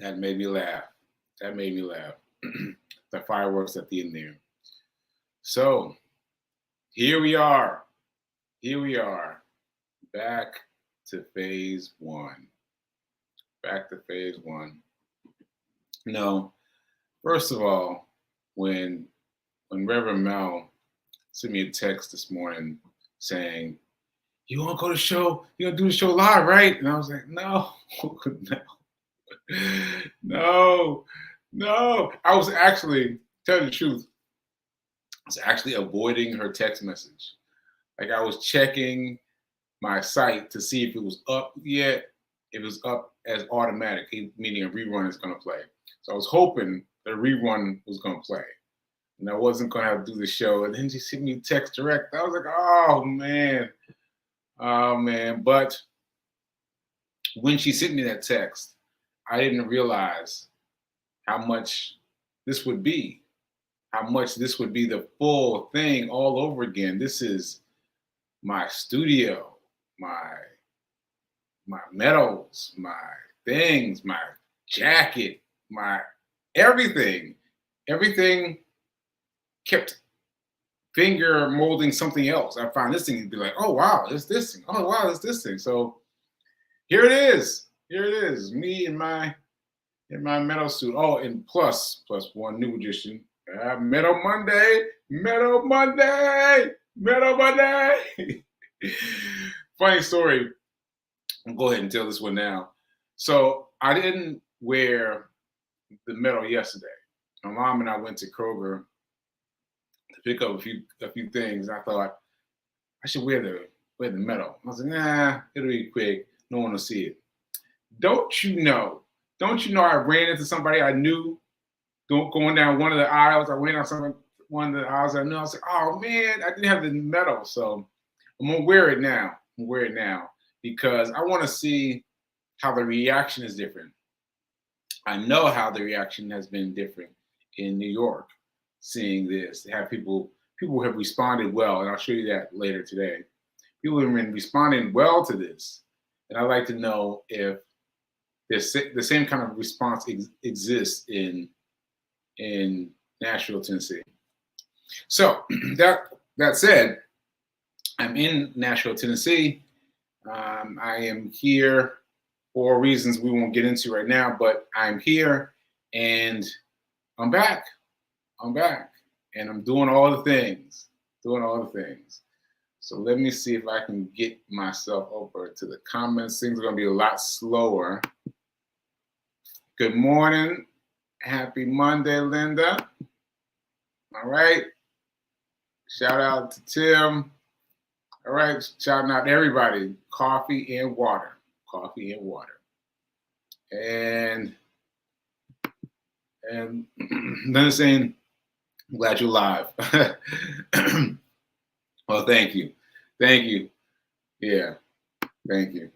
That made me laugh. That made me laugh. The fireworks at the end there. So here we are. Here we are. Back to phase one. Back to phase one. No, first of all, when Reverend Mel sent me a text this morning saying, "You want to go to the show? You gonna do the show live, right?" And I was like, "No, no, no." I was actually, tell you the truth, I was actually avoiding her text message. Like I was checking my site to see if it was up yet, if it was up as automatic, meaning a rerun is going to play. So I was hoping the rerun was going to play. And I wasn't going to have to do the show. And then she sent me text direct. I was like, oh, man. Oh, man. But when she sent me that text, I didn't realize how much this would be, how much this would be the full thing all over again. This is my studio, my medals, my things, my jacket, my everything kept finger molding something else. I found this thing and be like, oh wow, it's this thing. Oh wow, it's this thing. So here it is. Here it is. Me in my metal suit. Oh, and plus one new addition. Metal Monday. Metal Monday. Metal Monday. Funny story. I'll go ahead and tell this one now. So I didn't wear the medal yesterday. My mom and I went to Kroger to pick up a few things. I thought I should wear the medal. I was like, nah, it'll be quick. No one will see it. Don't you know I ran into somebody I knew going down one of the aisles. I ran on one of the aisles I knew. I was like, oh man, I didn't have the medal. So I'm gonna wear it now. Because I want to see how the reaction is different. I know how the reaction has been different in New York, seeing this. People have responded well, and I'll show you that later today. People have been responding well to this, and I'd like to know if the same kind of response exists in Nashville, Tennessee. So that said, I'm in Nashville, Tennessee. I am here for reasons we won't get into right now, but I'm here and I'm back. And I'm doing all the things. So let me see if I can get myself over to the comments. Things are going to be a lot slower. Good morning. Happy Monday, Linda. All right. Shout out to Tim. All right. Shouting out to everybody. Coffee and water. And then saying, I'm glad you're live. Well, thank you. Yeah, thank you.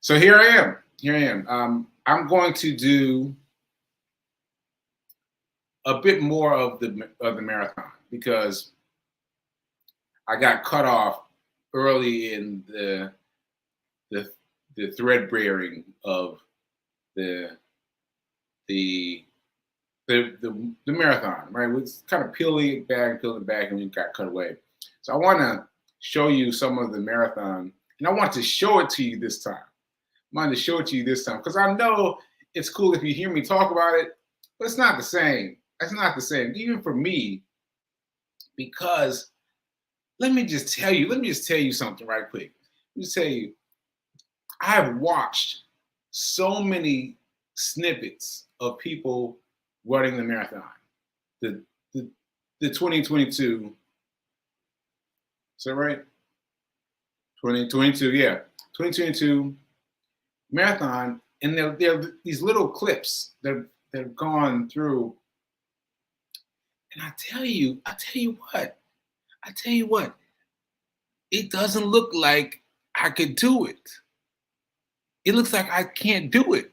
So here I am. I'm going to do a bit more of the marathon because I got cut off early in the threadbaring of the marathon, right? It was kind of peeling it back, and we got cut away. So I want to show you some of the marathon, and I want to show it to you this time. Because I know it's cool if you hear me talk about it, but it's not the same. It's not the same, even for me, because let me just tell you something right quick. Let me tell you, I have watched so many snippets of people running the marathon. The 2022, is that right? 2022, yeah. 2022 marathon, and there are these little clips that have gone through. And I tell you what, it doesn't look like I could do it. It looks like I can't do it.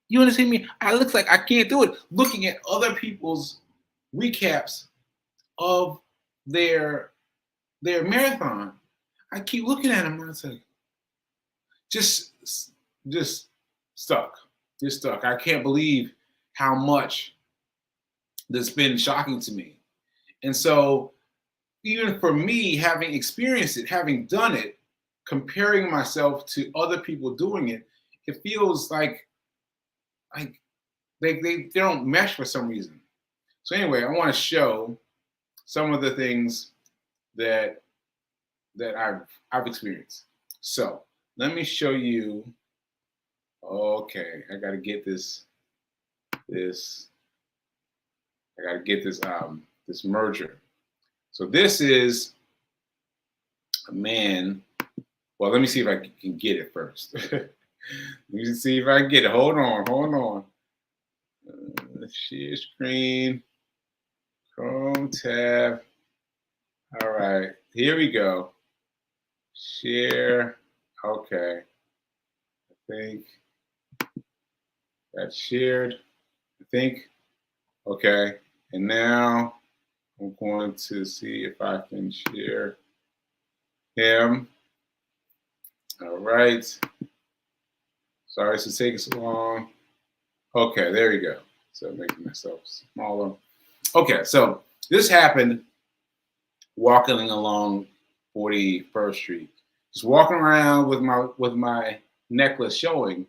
You understand me? It looks like I can't do it. Looking at other people's recaps of their marathon, I keep looking at them and I say, just stuck. Just stuck. I can't believe how much that's been shocking to me. And so even for me, having experienced it, having done it, comparing myself to other people doing it, it feels like they don't mesh for some reason. So anyway, I want to show some of the things that I've experienced. So let me show you. Okay, I gotta get this this merger. So this is a man. Well, let me see if I can get it first. Let me see if I can get it. Hold on. Share screen, Chrome tab. All right, here we go. Share. Okay. I think that's shared. I think. Okay. And now I'm going to see if I can share him. All right. Sorry it's taking so long. Okay, there we go. So making myself smaller. Okay, so this happened walking along 41st Street. Just walking around with my necklace showing.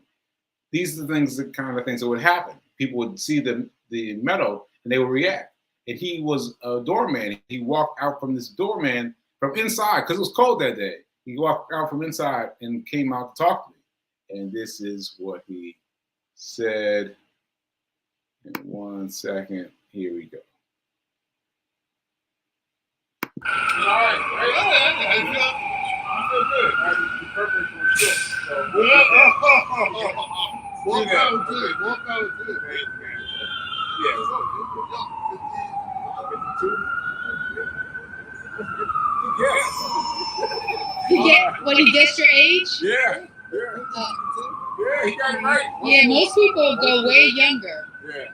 These are the kind of things that would happen. People would see the metal and they would react. And he was a doorman. He walked out from this doorman from inside because it was cold that day. He walked out from inside and came out to talk to me. And this is what he said. In 1 second, here we go. All right. I feel good. I'm perfect for this. So, walk out good. Yeah. When he gets your age? Yeah. Yeah, he got it right. Yeah, most people go way younger. Yeah.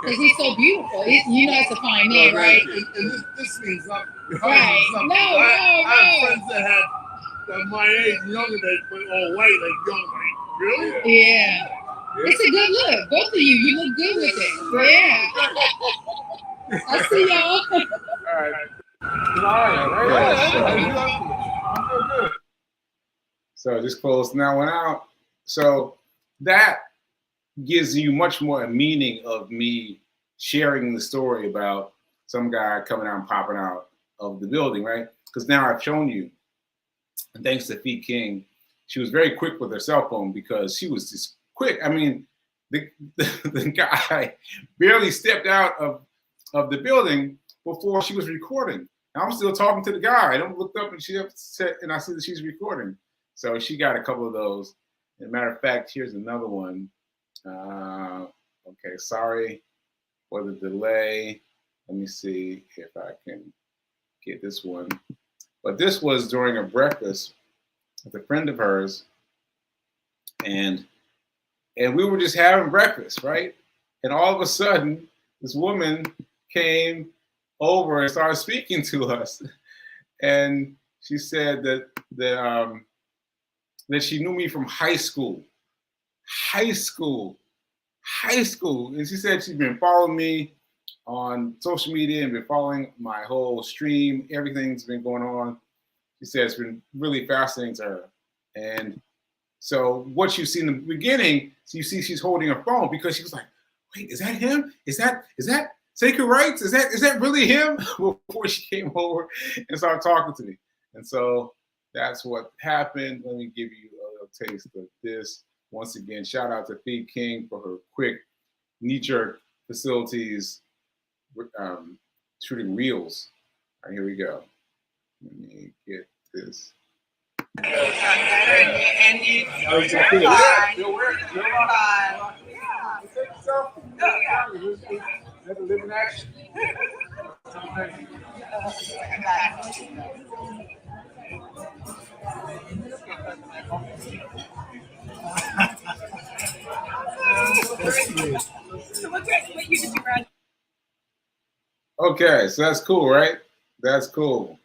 Because he's so beautiful. It's a fine man, right? And this means nothing. Right. No. I have friends that my age, younger, they put all white, like young white. Really? Yeah. It's a good look. Both of you look good with it. Yeah. I see y'all. All right. So just close that one out. So that gives you much more a meaning of me sharing the story about some guy coming out and popping out of the building, right? Because now I've shown you, and thanks to Feet King, she was very quick with her cell phone because she was just quick. I mean, the guy barely stepped out of the building before she was recording. And I'm still talking to the guy. I don't look up and I see that she's recording. So she got a couple of those. As a matter of fact, here's another one. Okay, sorry for the delay. Let me see if I can get this one. But this was during a breakfast with a friend of hers, and we were just having breakfast, right? And all of a sudden, this woman came over and started speaking to us, and she said that she knew me from high school, and she said she'd been following me on social media and been following my whole stream. Everything's been going on. She said it's been really fascinating to her. And so what you see in the beginning, so you see she's holding her phone because she was like, wait, is that him? Is that Sacred Rights? Is that really him? Before she came over and started talking to me. And so that's what happened. Let me give you a little taste of this. Once again, shout out to Feed King for her quick knee-jerk facilities shooting reels. All right, here we go. Let me get this. And you Never live in action. Okay, so that's cool, right? That's cool.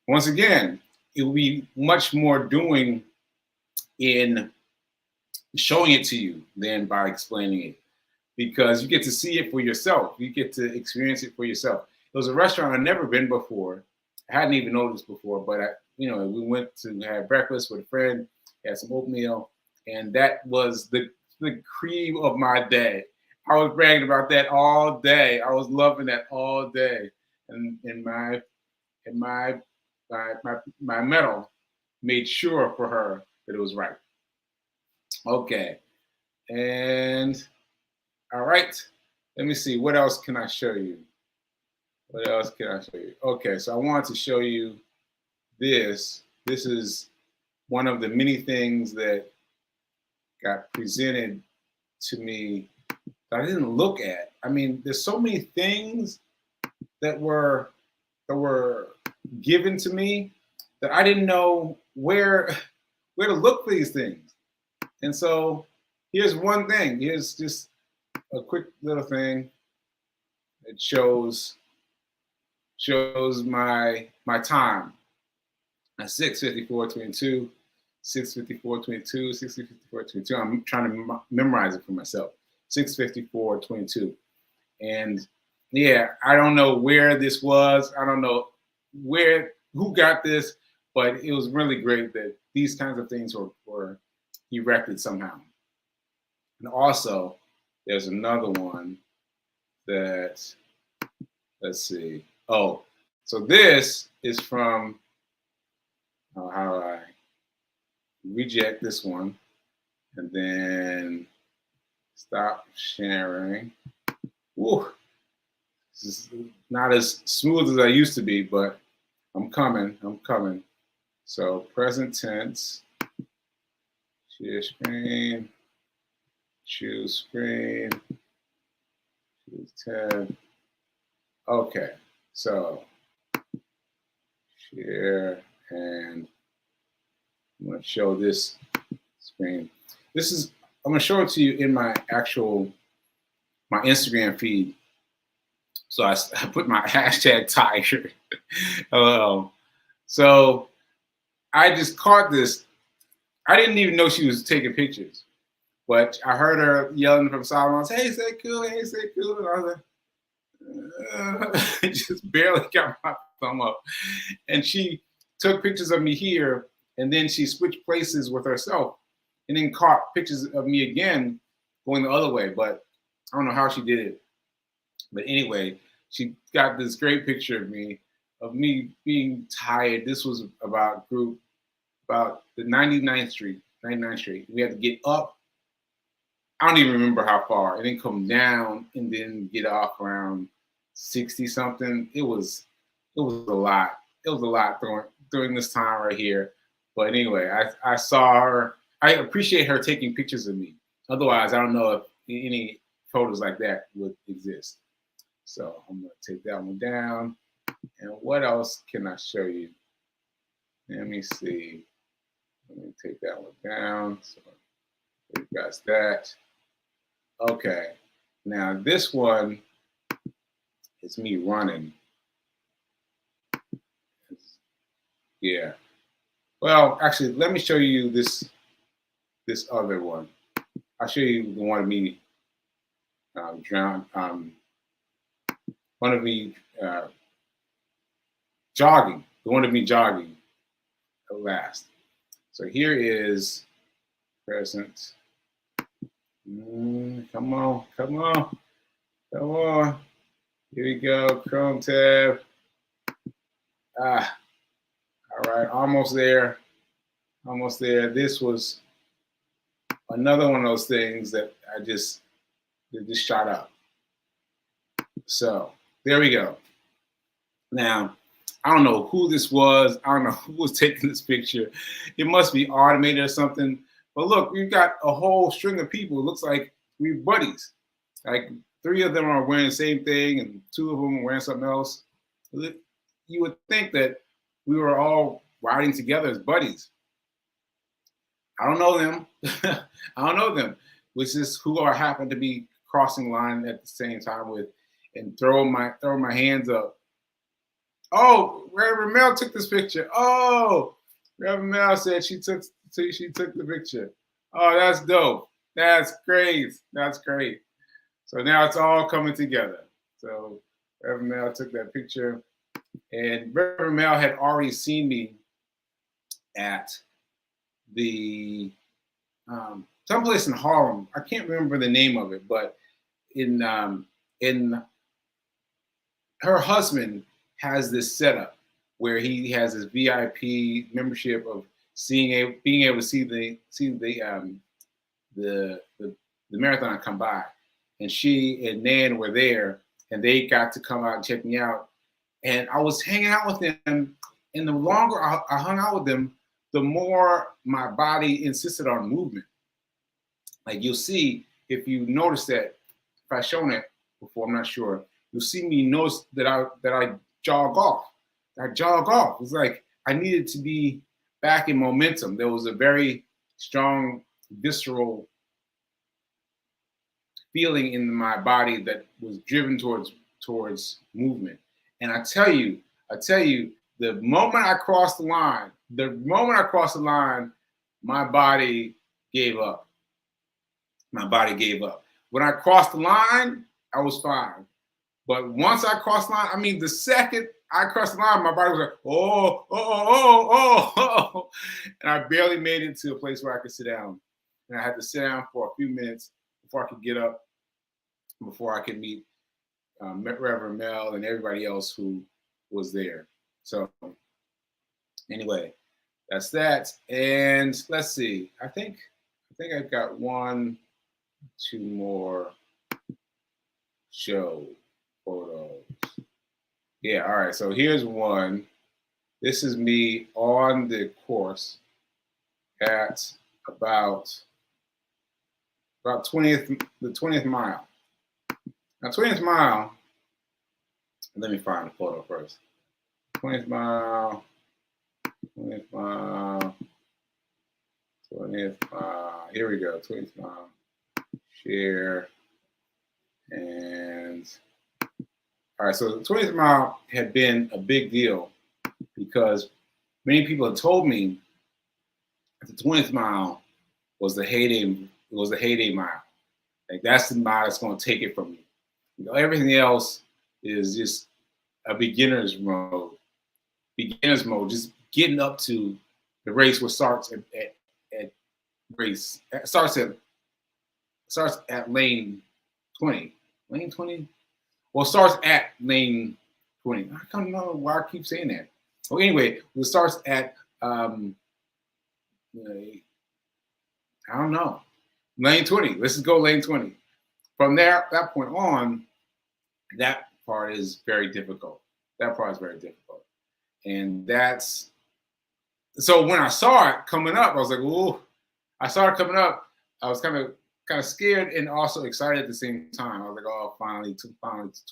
Once again, it will be much more doing in showing it to you than by explaining it, because you get to see it for yourself. You get to experience it for yourself. It was a restaurant I'd never been before. I hadn't even noticed before, but we went to have breakfast with a friend, had some oatmeal, and that was the cream of my day. I was bragging about that all day. I was loving that all day, and my medal made sure for her that it was right. Okay, and all right. Let me see. What else can I show you? What else can I show you? Okay, so I wanted to show you this. This is one of the many things that got presented to me that I didn't look at. I mean, there's so many things that were given to me that I didn't know where to look for these things. And so here's one thing. Here's just a quick little thing. It shows my time at 6:54:22, 6:54:22, 6:54:22. I'm trying to memorize it for myself. 6:54:22, and yeah, I don't know where this was. I don't know who got this, but it was really great that these kinds of things were erected somehow. And also, there's another one that, let's see. Oh, so this is from, how do I reject this one and then stop sharing. Woo. This is not as smooth as I used to be, but I'm coming. So present tense, share screen, choose screen, choose tab. Okay, so share, and I'm going to show this screen. I'm going to show it to you in my Instagram feed. So I put my hashtag tiger. So I just caught this. I didn't even know she was taking pictures, but I heard her yelling from Solomon, "Hey, say cool, hey, say cool." And I was like, just barely got my thumb up. And she took pictures of me here, and then she switched places with herself and then caught pictures of me again going the other way. But I don't know how she did it. But anyway, she got this great picture of me being tired. This was about the 99th Street. We had to get up. I don't even remember how far, and then come down and then get off around 60 something. It was a lot. It was a lot during this time right here. But anyway, I saw her. I appreciate her taking pictures of me. Otherwise, I don't know if any photos like that would exist. So I'm gonna take that one down. And what else can I show you? Let me see. Let me take that one down. So you guys that. Okay. Now this one is me running. Yeah. Well, actually, let me show you this other one. I'll show you the one of me jogging. The one of me jogging at last. So here is present. Come on. Here we go. Chrome tab. All right, almost there. This was another one of those things that just shot up. So there we go. Now, I don't know who this was. I don't know who was taking this picture. It must be automated or something. But look, we've got a whole string of people. It looks like we're buddies. Like 3 of them are wearing the same thing and 2 of them are wearing something else. You would think that we were all riding together as buddies. I don't know them. Which is who I happen to be crossing line at the same time with, and throwing my hands up. Oh, Reverend Mel took this picture. Oh, Reverend Mel said she took the picture. Oh, that's dope. That's great. That's great. So now it's all coming together. So Reverend Mel took that picture, and Reverend Mel had already seen me at the someplace in Harlem. I can't remember the name of it, but in her husband has this setup where he has his VIP membership of being able to see the marathon come by, and she and Nan were there, and they got to come out and check me out, and I was hanging out with them, and the longer I hung out with them, the more my body insisted on movement. Like you'll see, if you notice that, if I've shown it before, I'm not sure, you'll see me notice that I jog off. I jog off. It's like I needed to be back in momentum. There was a very strong visceral feeling in my body that was driven towards movement. And I tell you, the moment I crossed the line, my body gave up. My body gave up. When I crossed the line, I was fine. But once I crossed the line, I mean, the second I crossed the line, my body was like, oh. And I barely made it to a place where I could sit down. And I had to sit down for a few minutes before I could get up, before I could meet Reverend Mel and everybody else who was there. So anyway, that's that. And let's see. I think I've got 1, 2 more show photos. Yeah, all right. So here's one. This is me on the course at about the 20th mile. Now, 20th mile, let me find the photo first. 20th mile, 20th mile, 20th mile. Here we go, 20th mile. Share. And all right, so the 20th mile had been a big deal because many people had told me that the 20th mile was the heyday mile. Like that's the mile that's going to take it from you. You know, everything else is just a beginner's mode. Just getting up to the race, which starts starts at lane 20. Lane 20? Well, it starts at lane 20. I don't know why I keep saying that. Well, anyway, it starts at I don't know, lane 20. Let's just go lane 20. From that point on, that part is very difficult. And that's, so when I saw it coming up, I was like, ooh, I saw it coming up. I was kind of scared and also excited at the same time. I was like, oh, finally to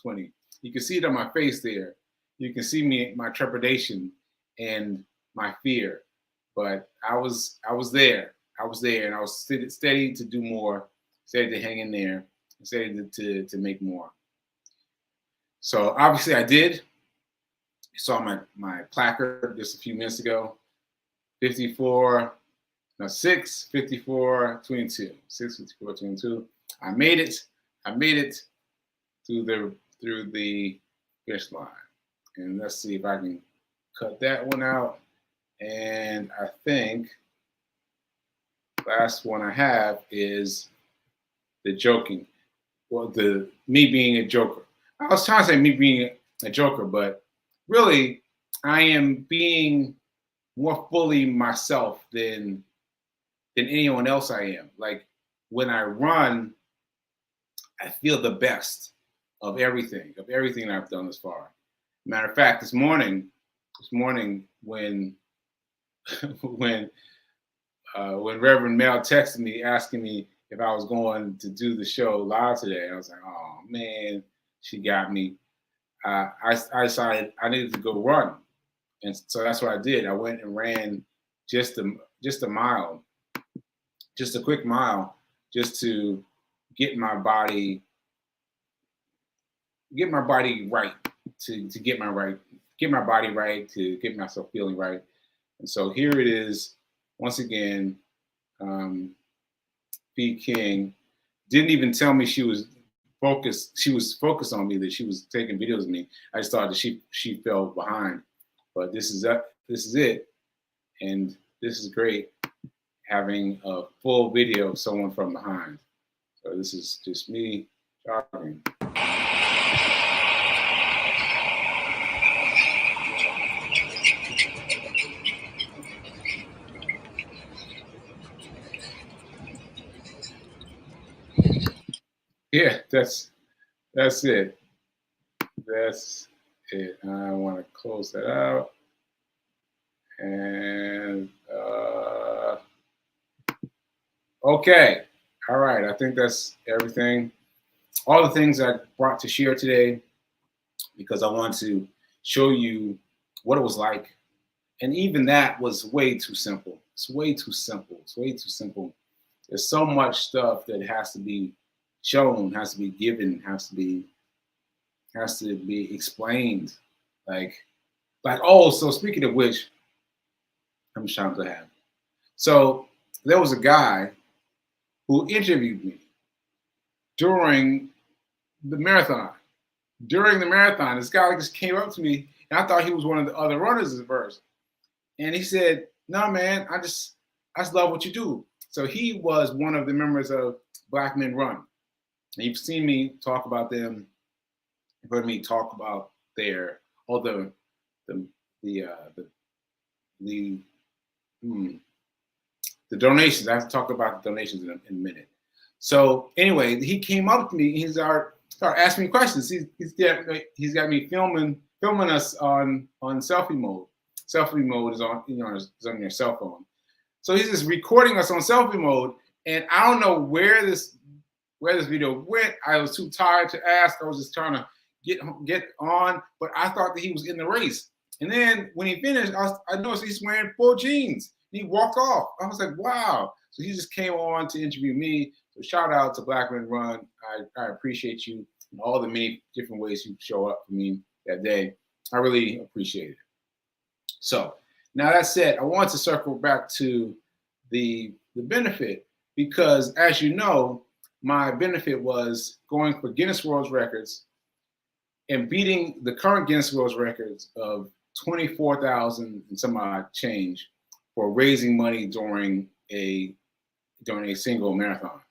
20. You can see it on my face there. You can see my trepidation and my fear. But I was there. And I was steady to do more, steady to hang in there, steady to make more. So obviously I did. You saw my placard just a few minutes ago. 6:54, 22. 6:54, 22. I made it through the finish line. And let's see if I can cut that one out. And I think last one I have is the joking. Well, me being a joker. I was trying to say me being a joker, but really I am being more fully myself than anyone else I am. Like when I run, I feel the best of everything I've done this far. Matter of fact, this morning when when Reverend Mel texted me asking me if I was going to do the show live today, I was like, oh man, she got me. I decided I needed to go run, and so that's what I did. I went and ran just a mile, just a quick mile, just to get my body right, to get my body right, to get myself feeling right. And so here it is once again. Mon-Fri King didn't even tell me she was focused. She was focused on me, that she was taking videos of me. I just thought that she fell behind. But this is it, and this is great, having a full video of someone from behind. So this is just me jogging. Yeah, that's it. That's it. I want to close that out. And okay. All right. I think that's everything. All the things I brought to share today, because I want to show you what it was like. And even that was way too simple. It's way too simple. It's way too simple. There's so much stuff that has to be shown, has to be given, has to be explained. Like, oh, so speaking of which, I'm trying to have. So there was a guy who interviewed me during the marathon. During the marathon, this guy just came up to me, and I thought he was one of the other runners at first. And he said, "No, man, I just love what you do." So he was one of the members of Black Men Run. And you've seen me talk about them. You've heard me talk about the donations. I have to talk about the donations in a minute. So anyway, he came up to me. He started asking me questions. He's got me filming us on selfie mode. Selfie mode is on, is on your cell phone. So he's just recording us on selfie mode, and I don't know where this video went. I was too tired to ask. I was just trying to get on, but I thought that he was in the race. And then when he finished, I noticed he's wearing full jeans. He walked off. I was like, wow. So he just came on to interview me. So shout out to Black Men Run. I appreciate you in all the many different ways you show up for me that day. I really appreciate it. So now that said, I want to circle back to the benefit, because as you know, my benefit was going for Guinness World Records and beating the current Guinness World Records of 24,000 and some odd change for raising money during a single marathon.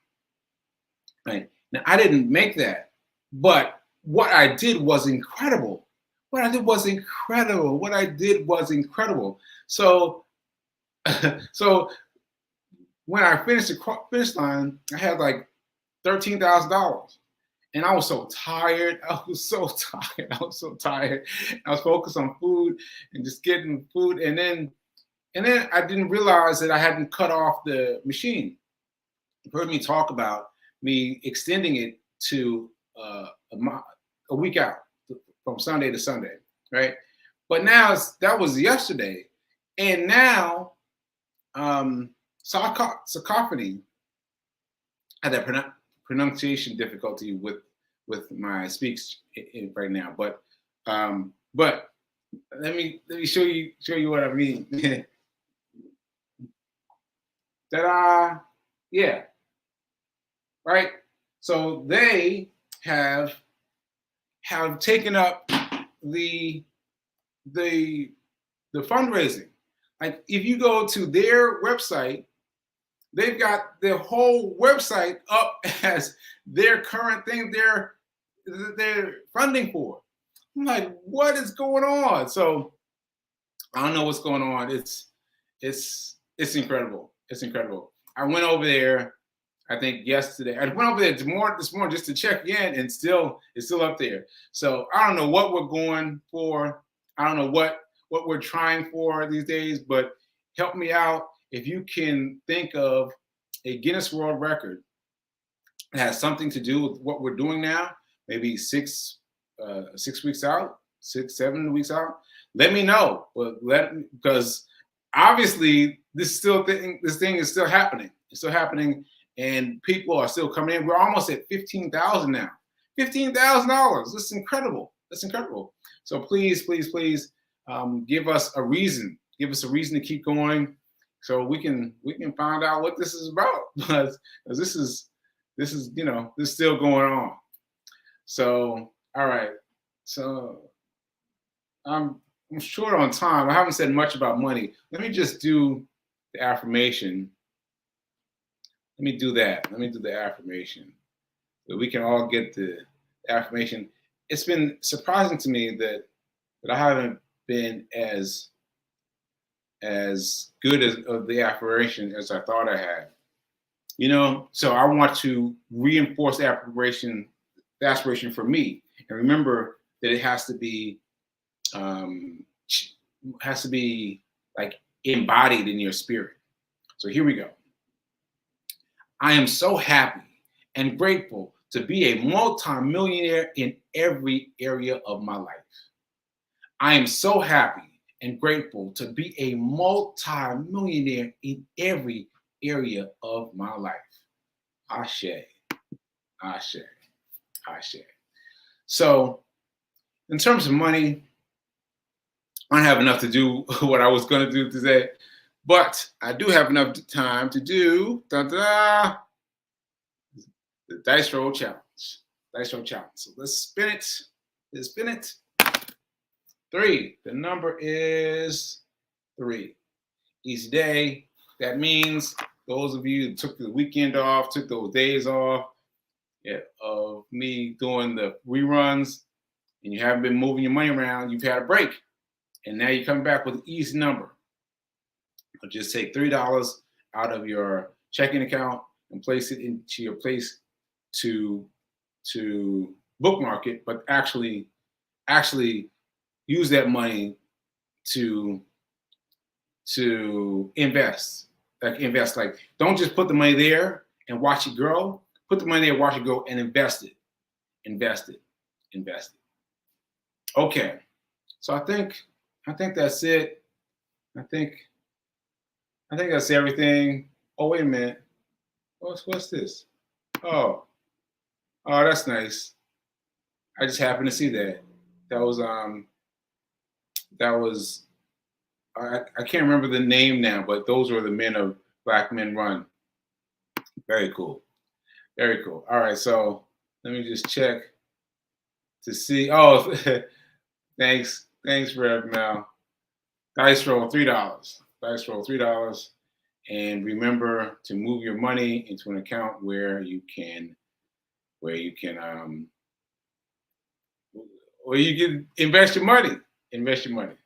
Right. Now, I didn't make that, but what I did was incredible. What I did was incredible. So when I finished the finish line, I had like $13,000. And I was so tired. I was so tired. I was focused on food and just getting food. And then I didn't realize that I hadn't cut off the machine. You've heard me talk about me extending it to a week out, from Sunday to Sunday, right? But now that was yesterday. And now Cacophony had that pronunciation difficulty with my speech right now, but let me show you what I mean. Ta-da! Yeah, right. So they have taken up the fundraising. Like if you go to their website, they've got their whole website up as their current thing they're funding for. I'm like, what is going on? So I don't know what's going on. It's incredible. It's incredible. I went over there, I think yesterday. I went over there this morning just to check in, and it's still up there. So I don't know what we're going for. I don't know what we're trying for these days, but help me out. If you can think of a Guinness World Record that has something to do with what we're doing now, maybe 6 weeks out, 7 weeks out, let me know. Because obviously this thing is still happening. It's still happening, and people are still coming in. We're almost at 15,000 now. $15,000. That's incredible. That's incredible. So please, give us a reason. Give us a reason to keep going. so we can find out what this is about, because this is this is still going on. So all right, so I'm short on time. I haven't said much about money. Let me just do the affirmation. Let me do that. Let me do the affirmation so we can all get the affirmation. It's been surprising to me that I haven't been as good as of the affirmation as I thought I had. So I want to reinforce the aspiration for me, and remember that it has to be like embodied in your spirit. So here we go. I am so happy and grateful to be a multimillionaire in every area of my life. I am so happy and grateful to be a multimillionaire in every area of my life. Ashe, ashe, ashe. So, in terms of money, I don't have enough to do what I was going to do today, but I do have enough time to do the dice roll challenge. Dice roll challenge. So let's spin it. Let's spin it. 3. The number is 3. Each day. That means those of you that took the weekend off, took those days off of me doing the reruns, and you haven't been moving your money around, you've had a break. And now you come back with an easy number. I'll just take $3 out of your checking account and place it into your place to bookmark it, but actually use that money to invest. Like don't just put the money there and watch it grow. Put the money there, watch it grow, and invest it. Invest it. Okay. So I think that's it. I think that's everything. Oh, wait a minute. What's this? Oh, that's nice. I just happened to see that. That was I can't remember the name now, but those were the men of Black Men Run. Very cool. Very cool. All right, so let me just check to see. Oh, thanks, Rev Mel. Dice roll $3. Dice roll $3, and remember to move your money into an account where you can invest your money. Invest your money.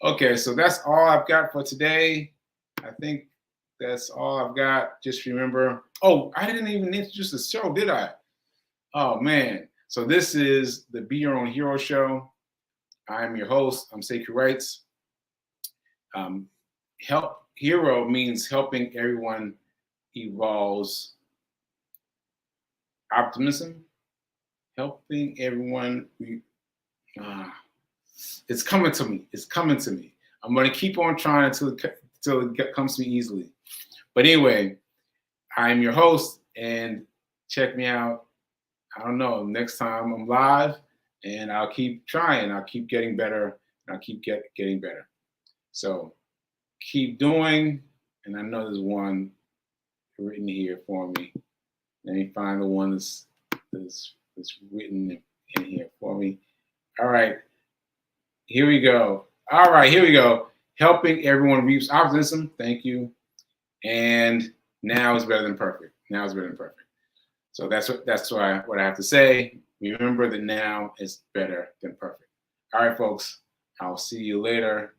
Okay, so that's all I've got for today. I think that's all I've got. Just remember. Oh, I didn't even introduce the show, did I? Oh man. So this is the Be Your Own Hero show. I'm your host. I'm Sekou Wrights. Hero means helping everyone evolves optimism. Helping everyone. It's coming to me. It's coming to me. I'm going to keep on trying until it comes to me easily. But anyway, I'm your host, and check me out. I don't know, next time I'm live, and I'll keep trying. I'll keep getting better, and I'll keep getting better. So keep doing, and I know there's one written here for me. Let me find the one that's written in here for me. All right. Here we go. All right, here we go. Helping everyone reach optimism. Thank you. And now is better than perfect. Now is better than perfect. So that's what I have to say. Remember that now is better than perfect. All right, folks. I'll see you later.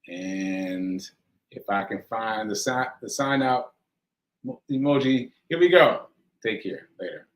And if I can find the sign out emoji, here we go. Take care. Later.